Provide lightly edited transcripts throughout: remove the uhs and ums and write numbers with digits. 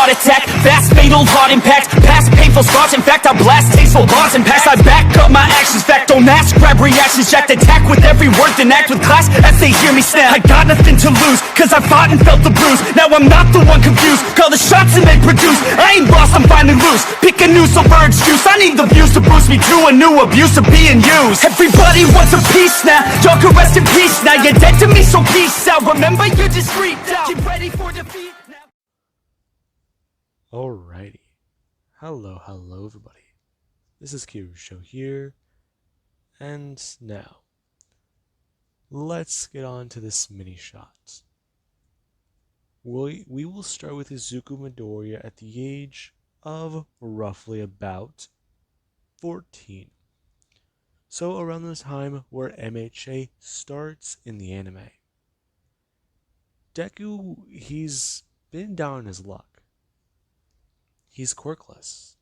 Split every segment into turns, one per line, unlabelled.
heart attack. Fast, fatal, hard impact. Past painful scars. In fact, I blast tasteful bars and pass. I back up my actions. Fact, don't ask, grab reactions. Jacked attack with every word, then act with class as they hear me snap. I got nothing to lose, cause I fought and felt the bruise. Now I'm not the one confused. Call the shots and they produce. I ain't lost, I'm finally loose. Pick a new silver excuse. I need the views to boost me to a new abuse of being used. Everybody wants a piece now. Y'all can rest in peace now. You're dead to me, so peace out. Remember, you're discreet now. Get ready for defeat now.
Alrighty. Hello everybody. This is Minishot here. And now, let's get on to this Minishot. We will start with Izuku Midoriya at the age of roughly about 14. So around the time where MHA starts in the anime. Deku, he's been down on his luck. He's quirkless.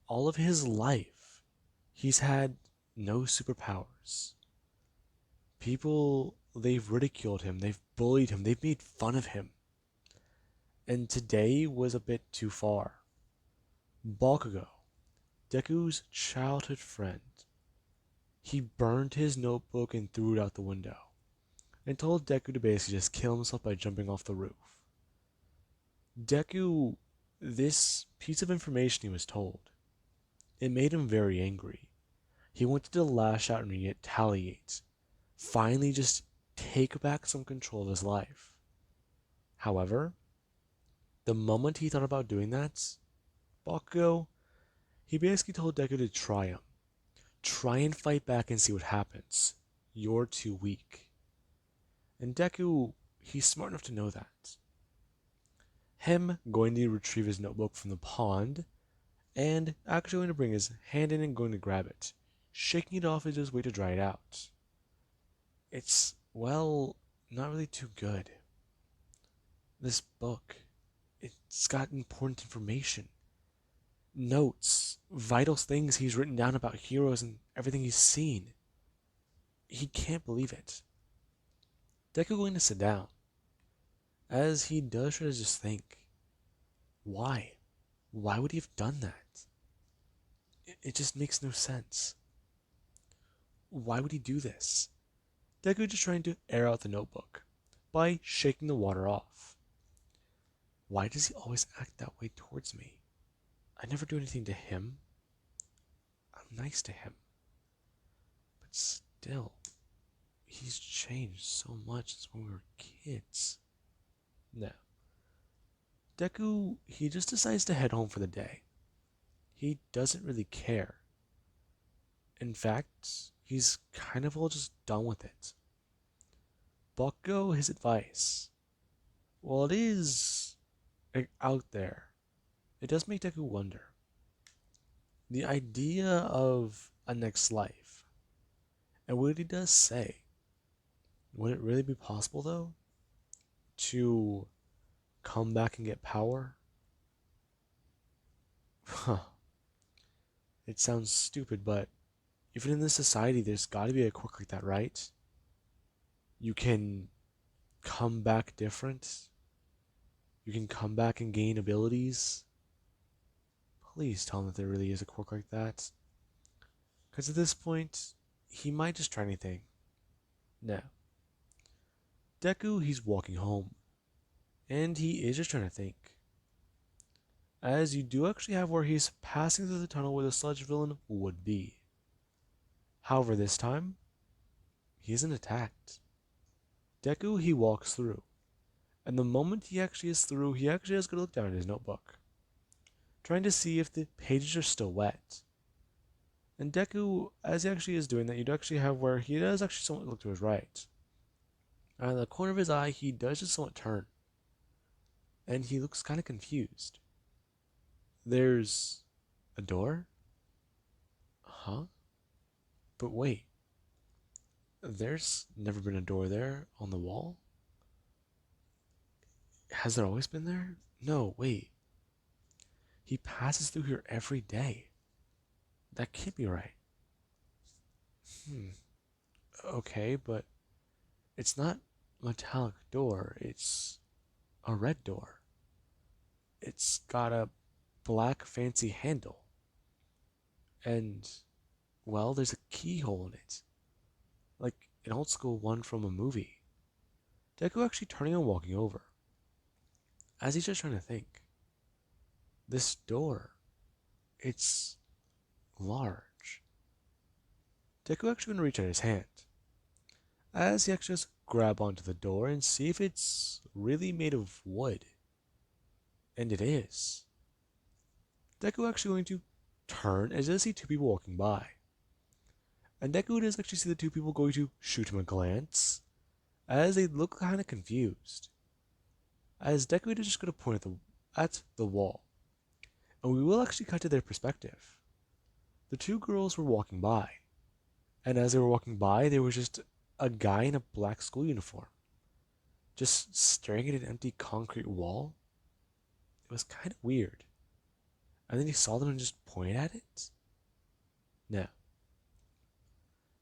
All of his life, he's had no superpowers. People, they've ridiculed him, they've bullied him, they've made fun of him. And today was a bit too far. Bakugo, Deku's childhood friend, he burned his notebook and threw it out the window, and told Deku to basically just kill himself by jumping off the roof. Deku, this piece of information he was told, it made him very angry. He wanted to lash out and retaliate, finally just take back some control of his life. However, the moment he thought about doing that, Bakugo, he basically told Deku to try him. Try and fight back and see what happens. You're too weak. And Deku, he's smart enough to know that. Him going to retrieve his notebook from the pond, and actually going to bring his hand in and going to grab it, shaking it off as his way to dry it out. It's, well, not really too good. This book, it's got important information. Notes, vital things he's written down about heroes and everything he's seen. He can't believe it. Deku going to sit down, as he does try to just think, why? Why would he have done that? It just makes no sense. Why would he do this? Deku just trying to air out the notebook by shaking the water off. Why does he always act that way towards me? I never do anything to him. I'm nice to him. But still, he's changed so much since when we were kids. Now, Deku, he just decides to head home for the day. He doesn't really care. In fact, he's kind of all just done with it. Bakugo, his advice, well, it is out there. It does make Deku wonder. The idea of a next life, and what he does say, would it really be possible though? To come back and get power? Huh. It sounds stupid, but even in this society, there's gotta be a quirk like that, right? You can come back different. You can come back and gain abilities. Please tell him that there really is a quirk like that. Because at this point, he might just try anything. Now, Deku, he's walking home. And he is just trying to think. As you do actually have where he's passing through the tunnel where the sludge villain would be. However, this time, he isn't attacked. Deku, he walks through. And the moment he actually is through, he actually has to look down at his notebook, trying to see if the pages are still wet. And Deku, as he actually is doing that, you'd actually have where he does actually somewhat look to his right. And in the corner of his eye, he does just somewhat turn. And he looks kind of confused. There's a door? Huh? But wait. There's never been a door there on the wall? Has there always been there? No, wait. He passes through here every day. That can't be right. Okay, but it's not a metallic door. It's a red door. It's got a black fancy handle. And, well, there's a keyhole in it. Like an old school one from a movie. Deku actually turning and walking over. As he's just trying to think. This door, it's large. Deku actually going to reach out his hand. As he actually just grab onto the door and see if it's really made of wood. And it is. Deku actually going to turn as he does see two people walking by. And Deku does actually see the two people going to shoot him a glance, as they look kind of confused. As Deku is just going to point at the wall. And we will actually cut to their perspective. The two girls were walking by. And as they were walking by, there was just a guy in a black school uniform. Just staring at an empty concrete wall. It was kind of weird. And then he saw them and just pointed at it. Now,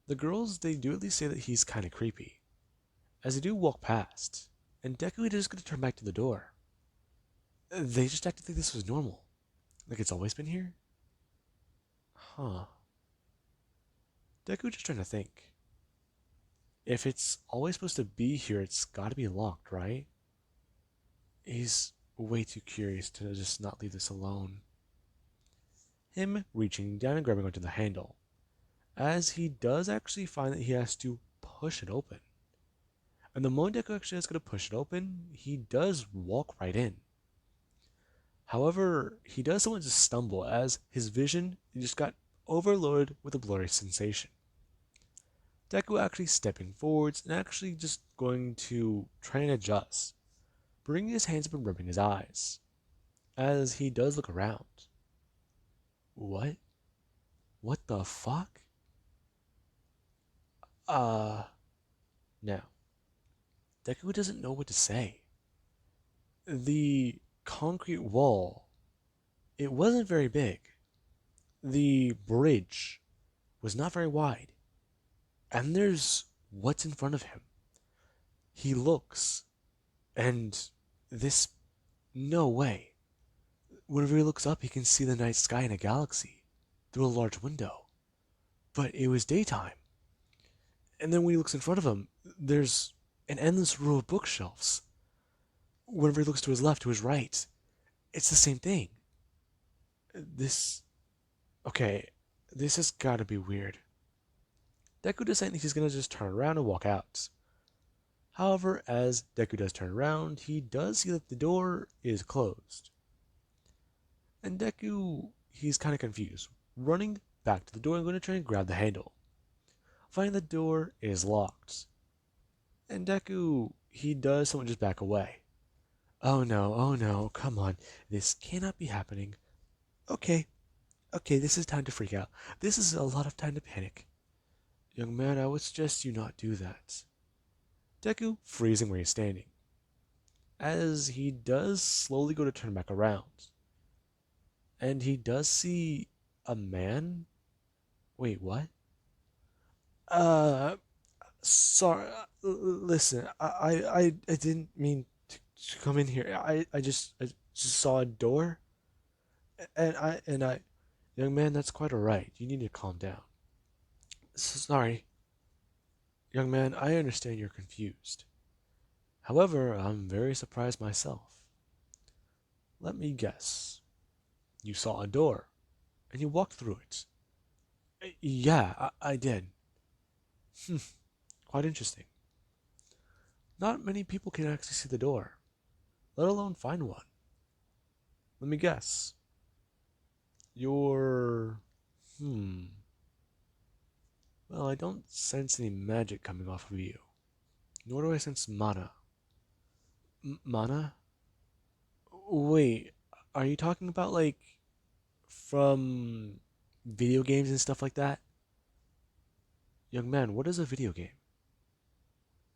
the girls, they do at least say that he's kind of creepy. As they do walk past. And Deku is just going to turn back to the door. They just acted like this was normal. Like it's always been here? Huh. Deku just trying to think. If it's always supposed to be here, it's gotta be locked, right? He's way too curious to just not leave this alone. Him reaching down and grabbing onto the handle. As he does actually find that he has to push it open. And the moment Deku actually is going to push it open, he does walk right in. However, he does somewhat just stumble as his vision just got overloaded with a blurry sensation. Deku actually stepping forwards and actually just going to try and adjust, bringing his hands up and rubbing his eyes, as he does look around. What? What the fuck? Now, Deku doesn't know what to say. The concrete wall, it wasn't very big. The bridge was not very wide. And there's what's in front of him. He looks, and this, no way. Whenever he looks up, he can see the night sky in a galaxy through a large window. But it was daytime. And then when he looks in front of him, there's an endless row of bookshelves. Whenever he looks to his left, to his right, it's the same thing. Okay, this has gotta be weird. Deku decides he's gonna just turn around and walk out. However, as Deku does turn around, he does see that the door is closed. And Deku, he's kind of confused, running back to the door and going to try and grab the handle. Finding the door is locked. And Deku, he does somewhat just back away. Oh no, come on, this cannot be happening. Okay, this is time to freak out. This is a lot of time to panic. Young man, I would suggest you not do that. Deku freezing where he's standing, as he does slowly go to turn back around. And he does see a man? Wait, what? Sorry, listen, I didn't mean to come in here. I just saw a door, and I, young man, that's quite alright. You need to calm down. Sorry. Young man, I understand you're confused. However, I'm very surprised myself. Let me guess. You saw a door, and you walked through it. Yeah, I did. Quite interesting. Not many people can actually see the door, let alone find one. Let me guess. You're... Well, I don't sense any magic coming off of you. Nor do I sense mana. Mana? Wait, are you talking about, like, from video games and stuff like that? Young man, what is a video game?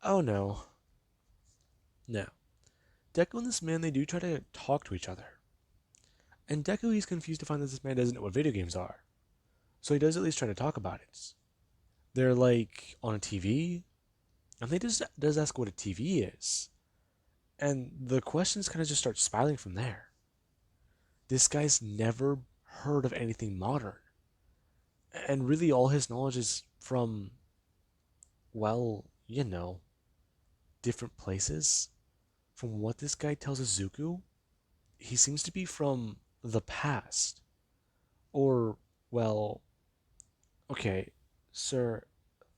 Oh no. Now, Deku and this man, they do try to talk to each other. And Deku, he's confused to find that this man doesn't know what video games are. So he does at least try to talk about it. They're like on a TV, and they just does ask what a TV is. And the questions kind of just start spiraling from there. This guy's never heard of anything modern. And really, all his knowledge is from, well, different places. From what this guy tells Izuku, he seems to be from the past. Or, well, okay, sir,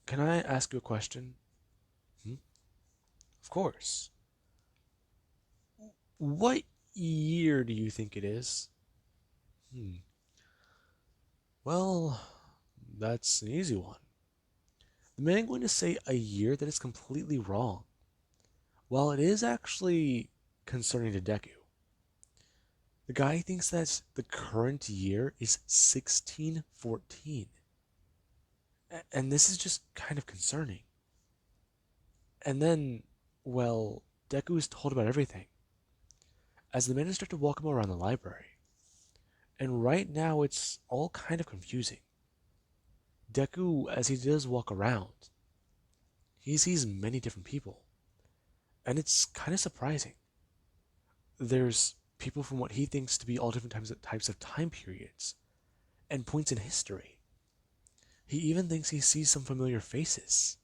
can I ask you a question? Hmm? Of course. What year do you think it is? Hmm. Well, that's an easy one. The man going to say a year that is completely wrong. Well, it is actually concerning to Deku. The guy thinks that the current year is 1614. And this is just kind of concerning. And then, well, Deku is told about everything as the men start to walk him around the library. And right now, it's all kind of confusing. Deku, as he does walk around, he sees many different people, and it's kind of surprising. There's people from what he thinks to be all different types of time periods and points in history. He even thinks he sees some familiar faces,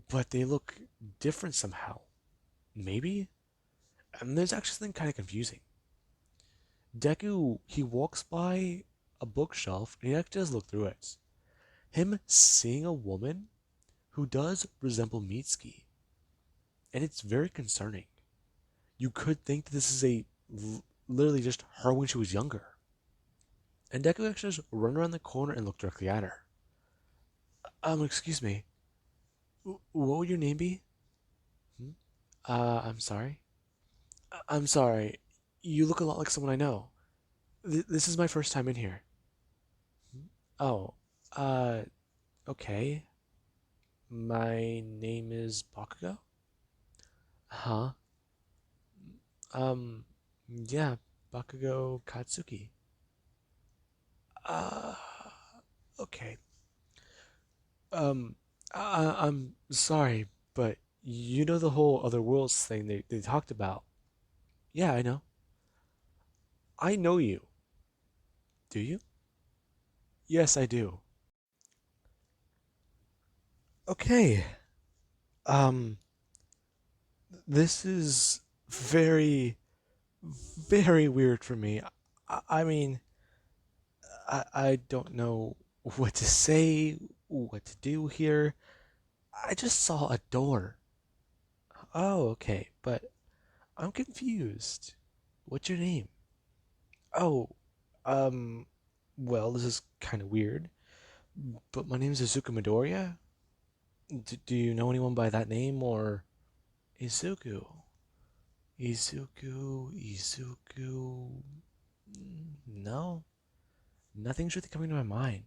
but they look different somehow. Maybe? And there's actually something kind of confusing. Deku, he walks by a bookshelf and he actually does look through it. Him seeing a woman who does resemble Mitsuki, and it's very concerning. You could think that this is literally just her when she was younger. And Deku actually just run around the corner and look directly at her. Excuse me. What would your name be? Hmm? I'm sorry. I'm sorry. You look a lot like someone I know. This is my first time in here. Hmm? Oh, uh, okay. My name is Bakugo? Huh? Um, yeah, Bakugo Katsuki. Uh, okay. Um, I'm sorry, but you know the whole other worlds thing they talked about. Yeah, I know. I know you. Do you? Yes, I do. Okay. Um, this is very, very weird for me. I mean, I don't know what to say, what to do here. I just saw a door. Oh, okay, but I'm confused. What's your name? Oh, um, well, this is kind of weird, but my name is Izuku Midoriya. Do you know anyone by that name or Izuku? Izuku. No, nothing's really coming to my mind.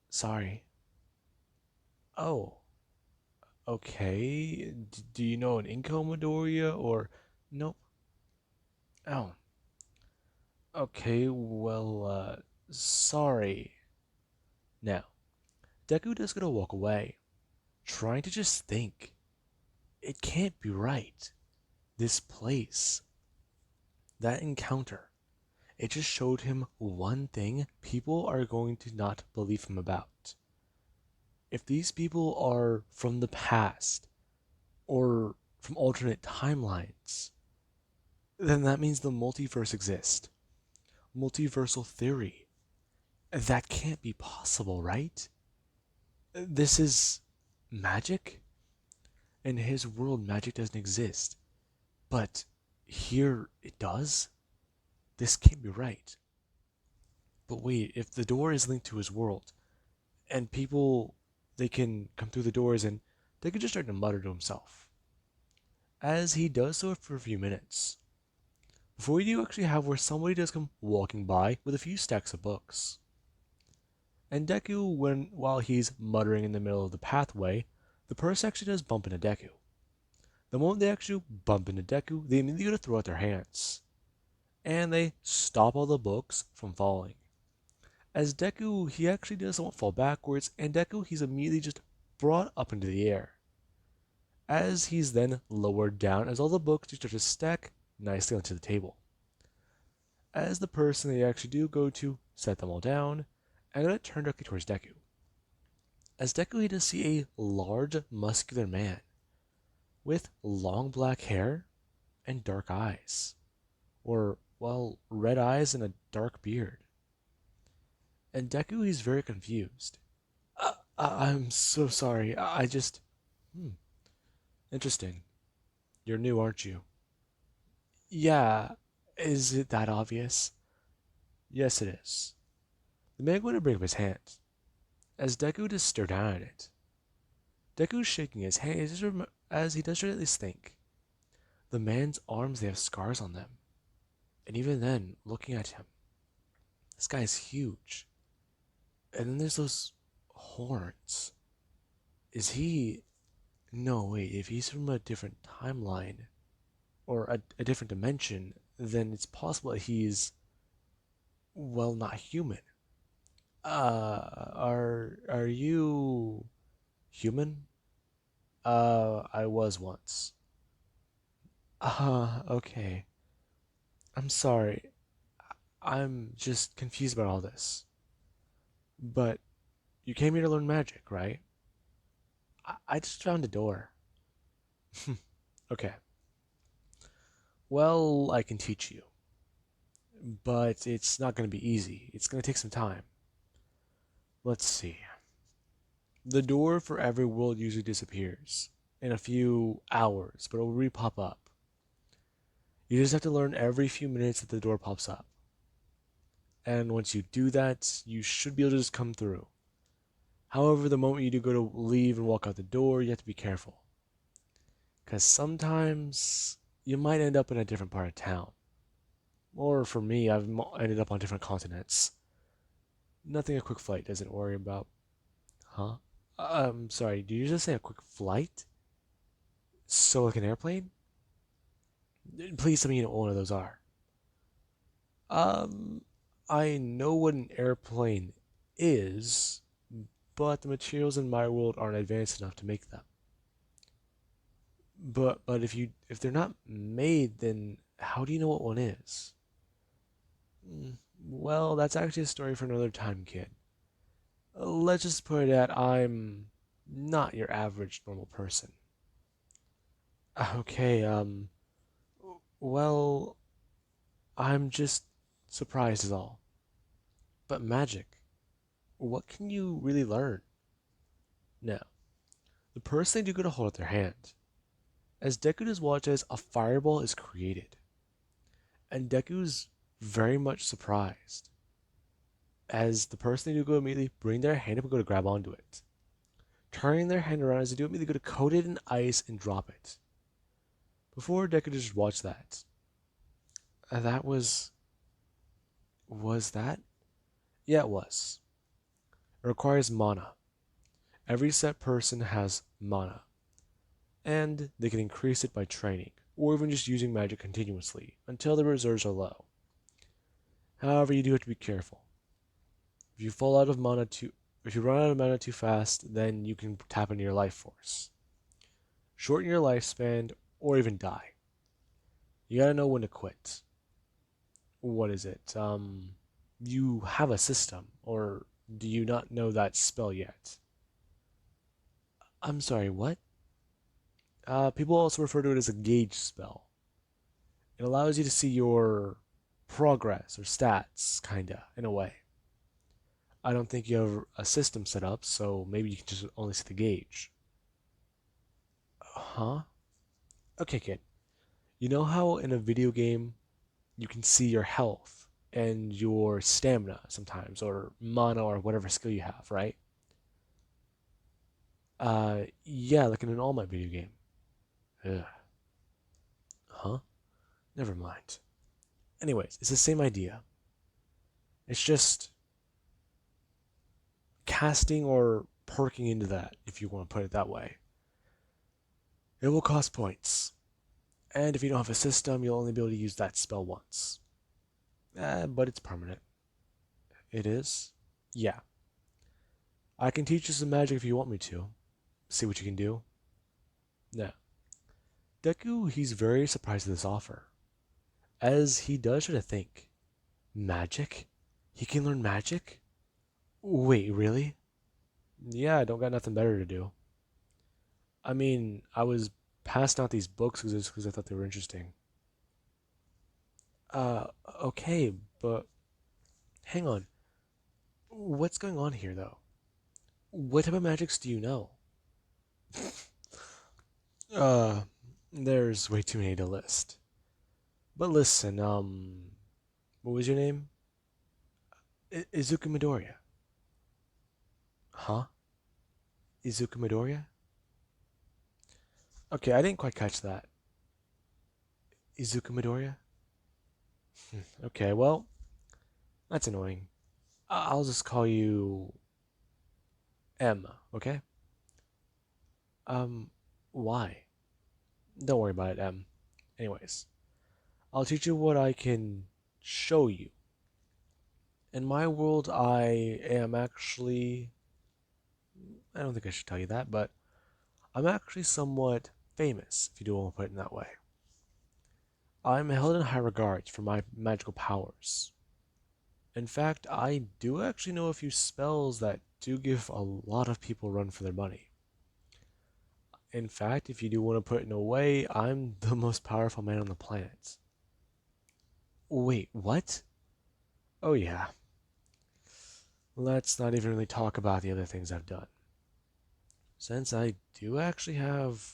Sorry. Oh, okay. Do you know an Inko Midoriya or nope? Oh, okay. Well, sorry. Now, Deku does gonna walk away, trying to just think. It can't be right. This place, that encounter, it just showed him one thing people are going to not believe him about. If these people are from the past or from alternate timelines, then that means the multiverse exists. Multiversal theory. That can't be possible, right? This is magic? In his world, magic doesn't exist. But here it does? This can't be right. But wait, if the door is linked to his world, and people, they can come through the doors and they can just start to mutter to himself. As he does so for a few minutes. Before you actually have where somebody does come walking by with a few stacks of books. And Deku, while he's muttering in the middle of the pathway, the person actually does bump into Deku. The moment they actually bump into Deku, they immediately go to throw out their hands. And they stop all the books from falling. As Deku, he actually doesn't fall backwards, and Deku, he's immediately just brought up into the air. As he's then lowered down, as all the books start to stack nicely onto the table. as the person they actually do go to set them all down, I'm gonna turn directly towards Deku. As Deku, he does see a large, muscular man with long black hair and dark eyes, or, well, red eyes and a dark beard. And Deku, he's very confused. I'm so sorry. I just. Hmm, interesting. You're new, aren't you? Yeah. Is it that obvious? Yes, it is. The man went to bring up his hand, as Deku just stared down at it. Deku's shaking his hand as he does try to at least think. The man's arms, they have scars on them. And even then, looking at him, this guy is huge. And then there's those horns. Is he. No, wait, if he's from a different timeline, or a different dimension, then it's possible that he's, well, not human. Are you human? I was once. Okay. I'm sorry. I'm just confused about all this. But you came here to learn magic, right? I just found a door. Okay. Well, I can teach you. But it's not going to be easy. It's going to take some time. Let's see. The door for every world usually disappears in a few hours, but it will re-pop up. You just have to learn every few minutes that the door pops up. And once you do that, you should be able to just come through. However, the moment you do go to leave and walk out the door, you have to be careful. Because sometimes you might end up in a different part of town. Or for me, I've ended up on different continents. Nothing a quick flight doesn't worry about. Huh? Sorry, did you just say a quick flight? So like an airplane? Please tell me you know what one of those are. Um, I know what an airplane is, but the materials in my world aren't advanced enough to make them. But if they're not made, then how do you know what one is? Well, that's actually a story for another time, kid. Let's just put it at I'm not your average normal person. Okay, well, I'm just surprised is all. But magic, what can you really learn? Now, the person they do get a hold of their hand. As Deku just watches, a fireball is created. And Deku's very much surprised. As the person they do go immediately bring their hand up and go to grab onto it. Turning their hand around as they do immediately go to coat it in ice and drop it. Before Deku just watched that. That was. Was that? Yeah, it was. It requires mana. Every set person has mana, and they can increase it by training, or even just using magic continuously until the reserves are low. However, you do have to be careful. If you fall out of mana too, if you run out of mana too fast, then you can tap into your life force, shorten your lifespan, or even die. You gotta know when to quit. What is it? You have a system, or do you not know that spell yet? I'm sorry, what? People also refer to it as a gauge spell. It allows you to see your progress or stats, kinda, in a way. I don't think you have a system set up, so maybe you can just only see the gauge. Huh? Okay, kid. You know how in a video game you can see your health and your stamina sometimes, or mana, or whatever skill you have, right? Yeah, like in an All Might video game. Ugh. Huh? Never mind. Anyways, it's the same idea. It's just casting or perking into that, if you want to put it that way. It will cost points. And if you don't have a system, you'll only be able to use that spell once. But it's permanent. It is? Yeah. I can teach you some magic if you want me to. See what you can do. No. Deku, he's very surprised at this offer, as he does try to think. Magic? He can learn magic? Wait, really? Yeah, I don't got nothing better to do. I mean, I was passing out these books because I thought they were interesting. Uh, okay, but hang on. What's going on here, though? What type of magics do you know? Uh, there's way too many to list. But listen, what was your name? Izuku Midoriya. Huh? Izuku Midoriya? Okay, I didn't quite catch that. Izuku Midoriya? Okay, well, that's annoying. I'll just call you M, okay? Um, why? Don't worry about it, M. Anyways, I'll teach you what I can show you. In my world, I am actually. I don't think I should tell you that, but I'm actually somewhat famous, if you do want to put it in that way. I'm held in high regards for my magical powers. In fact, I do actually know a few spells that do give a lot of people a run for their money. In fact, if you do want to put it in a way, I'm the most powerful man on the planet. Wait, what? Oh yeah. Let's not even really talk about the other things I've done. Since I do actually have,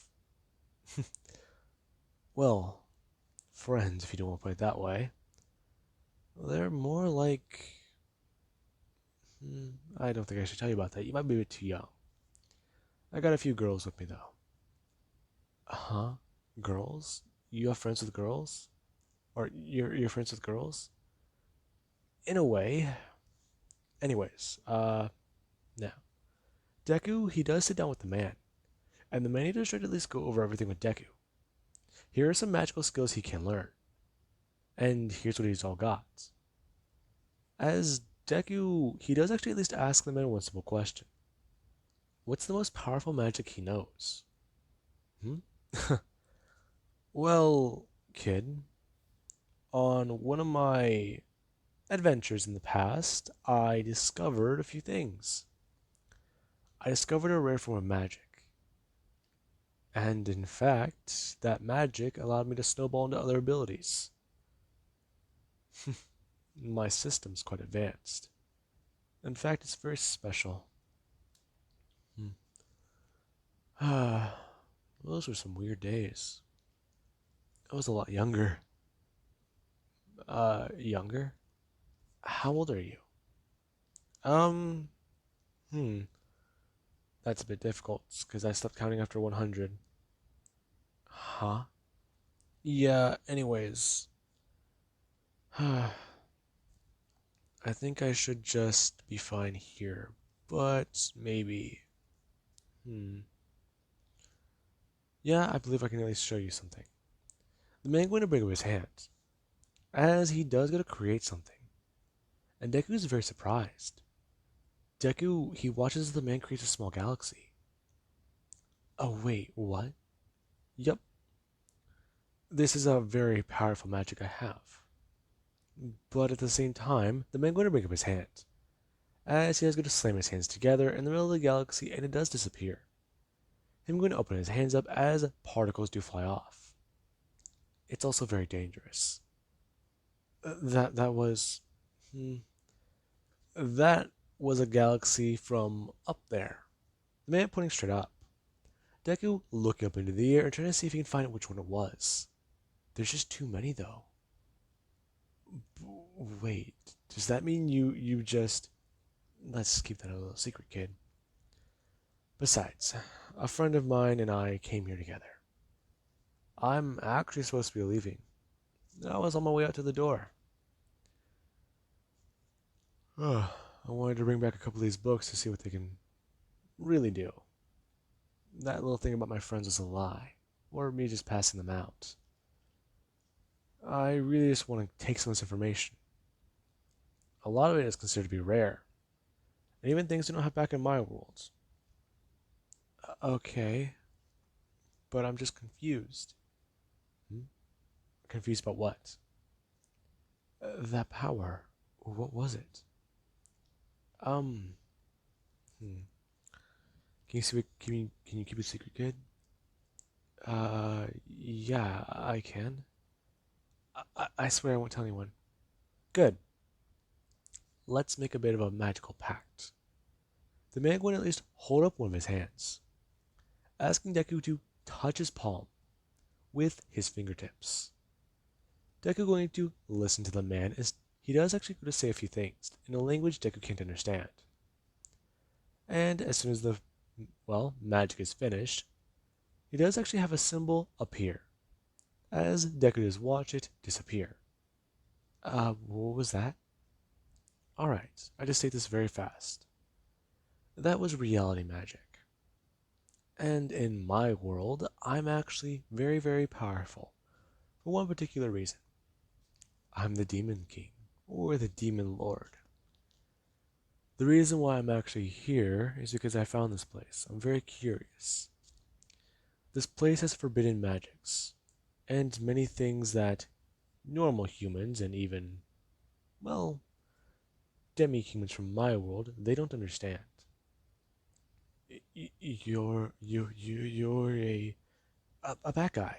well, friends, if you don't want to put it that way. They're more like. I don't think I should tell you about that. You might be a bit too young. I got a few girls with me, though. Huh? Girls? You have friends with girls? Or you're friends with girls? In a way. Anyways, now. Deku, he does sit down with the man. And the man he does try to at least go over everything with Deku. Here are some magical skills he can learn. And here's what he's all got. As Deku, he does actually at least ask the man one simple question. What's the most powerful magic he knows? Hmm? Well, kid, on one of my adventures in the past, I discovered a few things. I discovered a rare form of magic. And in fact, that magic allowed me to snowball into other abilities. My system's quite advanced. In fact, it's very special. Ah, those were some weird days. I was a lot younger. Younger? How old are you? Um, hmm, that's a bit difficult because I stopped counting after 100. Huh? Yeah, anyways. I think I should just be fine here, but maybe. Hmm. Yeah, I believe I can at least show you something. The man going to bring up his hand, as he does go to create something, and Deku is very surprised. Deku, he watches as the man creates a small galaxy. Oh, wait, what? Yup, this is a very powerful magic I have. But at the same time, the man going to bring up his hand, as he is going to slam his hands together in the middle of the galaxy, and it does disappear. Him going to open his hands up as particles do fly off. It's also very dangerous. That was. Hmm, that was a galaxy from up there. The man pointing straight up. Deku looking up into the air and trying to see if he can find out which one it was. There's just too many, though. Wait, does that mean you just. Let's keep that a little secret, kid. Besides, a friend of mine and I came here together. I'm actually supposed to be leaving. I was on my way out to the door. I wanted to bring back a couple of these books to see what they can really do. That little thing about my friends was a lie, or me just passing them out. I really just want to take some of this information. A lot of it is considered to be rare, and even things we don't have back in my world. Okay, but I'm just confused. Hmm? Confused about what? That power. What was it? Um, hmm. Can you see? Can you keep a secret, kid? Yeah, I can. I swear I won't tell anyone. Good. Let's make a bit of a magical pact. The man would at least hold up one of his hands, asking Deku to touch his palm with his fingertips. Deku going to listen to the man as he does actually go to say a few things in a language Deku can't understand. And as soon as the, well, magic is finished, he does actually have a symbol appear, as Deku does watch it disappear. What was that? Alright, I just take this very fast. That was reality magic. And in my world, I'm actually very, very powerful. For one particular reason. I'm the Demon King, or the Demon Lord. The reason why I'm actually here is because I found this place. I'm very curious. This place has forbidden magics, and many things that normal humans and even, well, demi-humans from my world, they don't understand. You're a bad guy.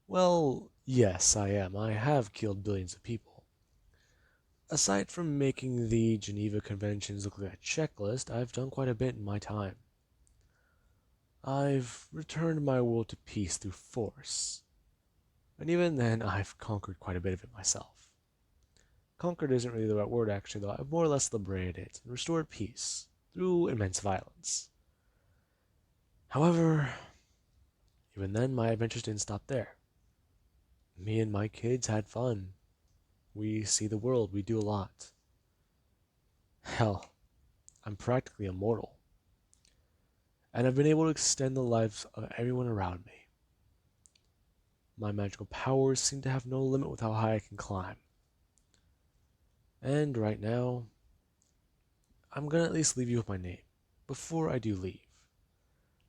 Well, yes, I am. I have killed billions of people. Aside from making the Geneva Conventions look like a checklist, I've done quite a bit in my time. I've returned my world to peace through force. And even then, I've conquered quite a bit of it myself. Conquered isn't really the right word, actually, though. I've more or less liberated it and restored peace through immense violence. However, even then, my adventures didn't stop there. Me and my kids had fun. We see the world, we do a lot. Hell, I'm practically immortal. And I've been able to extend the lives of everyone around me. My magical powers seem to have no limit with how high I can climb. And right now, I'm gonna at least leave you with my name, before I do leave.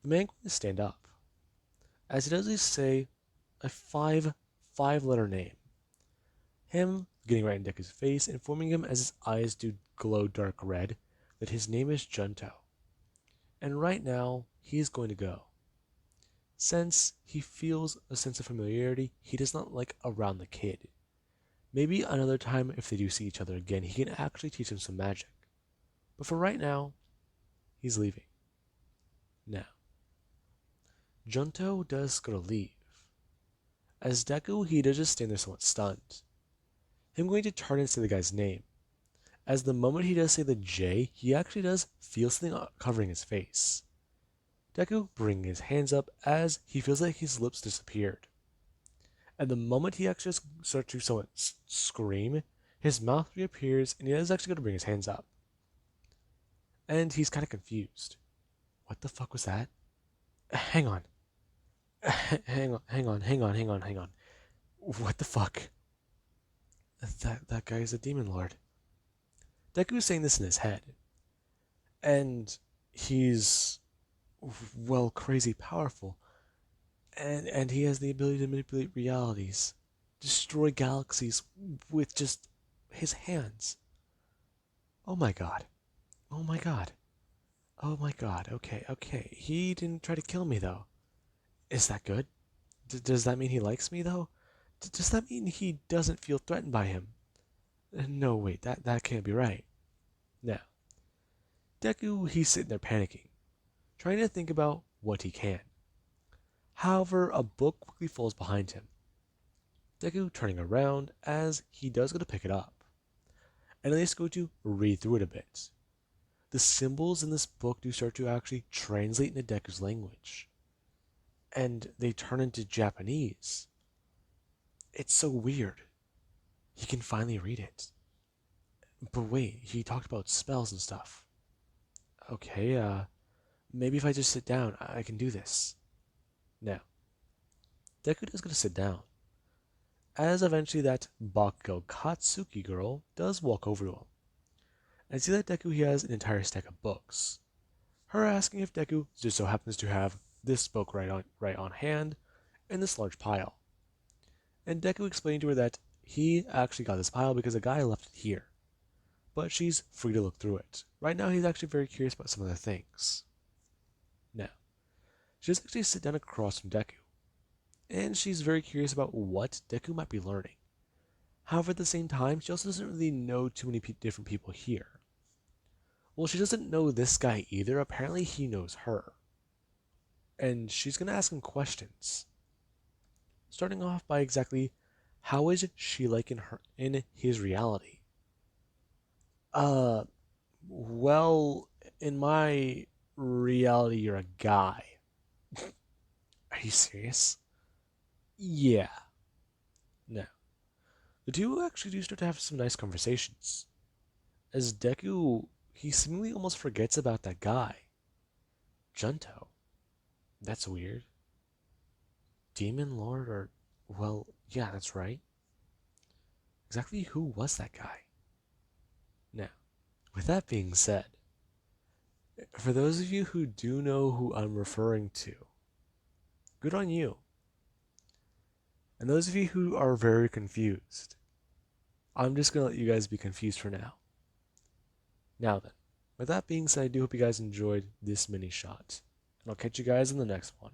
The man going to stand up, as he does say a five-letter name. Him getting right in Deku's face, informing him as his eyes do glow dark red, that his name is Junto. And right now, he is going to go. Since he feels a sense of familiarity he does not like around the kid. Maybe another time, if they do see each other again, he can actually teach him some magic. But for right now, he's leaving. Now, Junto does go to leave. As Deku, he does just stand there somewhat stunned. Him going to turn and say the guy's name. As the moment he does say the J, he actually does feel something covering his face. Deku bringing his hands up as he feels like his lips disappeared. And the moment he actually starts to somewhat scream, his mouth reappears and he is actually going to bring his hands up. And he's kind of confused. What the fuck was that? Hang on. Hang on. What the fuck? That guy is a demon lord. Deku's saying this in his head. And he's, well, crazy powerful. And he has the ability to manipulate realities, destroy galaxies with just his hands. Oh my god. Oh my god. Oh my god. Okay. He didn't try to kill me though. Is that good? Does that mean he likes me though? Does that mean he doesn't feel threatened by him? No, wait, that can't be right. Now, Deku, he's sitting there panicking, trying to think about what he can. However, a book quickly falls behind him. Deku turning around as he does go to pick it up, and at least go to read through it a bit. The symbols in this book do start to actually translate into Deku's language, and they turn into Japanese. It's so weird. He can finally read it. But wait, he talked about spells and stuff. Okay, maybe if I just sit down, I can do this. Now, Deku is going to sit down, as eventually that Bakugo Katsuki girl does walk over to him. And see that Deku he has an entire stack of books. Her asking if Deku just so happens to have this book right on hand in this large pile. And Deku explaining to her that he actually got this pile because a guy left it here. But she's free to look through it. Right now, he's actually very curious about some of the things. Now, she does actually sit down across from Deku, and she's very curious about what Deku might be learning. However, at the same time, she also doesn't really know too many different people here. Well, she doesn't know this guy either. Apparently, he knows her. And she's going to ask him questions. Starting off by exactly how is she like in his reality? Uh, well, in my reality, you're a guy. Are you serious? Yeah. No. The two actually do start to have some nice conversations. As Deku, he seemingly almost forgets about that guy. Junto. That's weird. Demon Lord or... Well, yeah, that's right. Exactly who was that guy? Now, with that being said, for those of you who do know who I'm referring to, good on you. And those of you who are very confused, I'm just going to let you guys be confused for now. Now then, with that being said, I do hope you guys enjoyed this mini shot. And I'll catch you guys in the next one.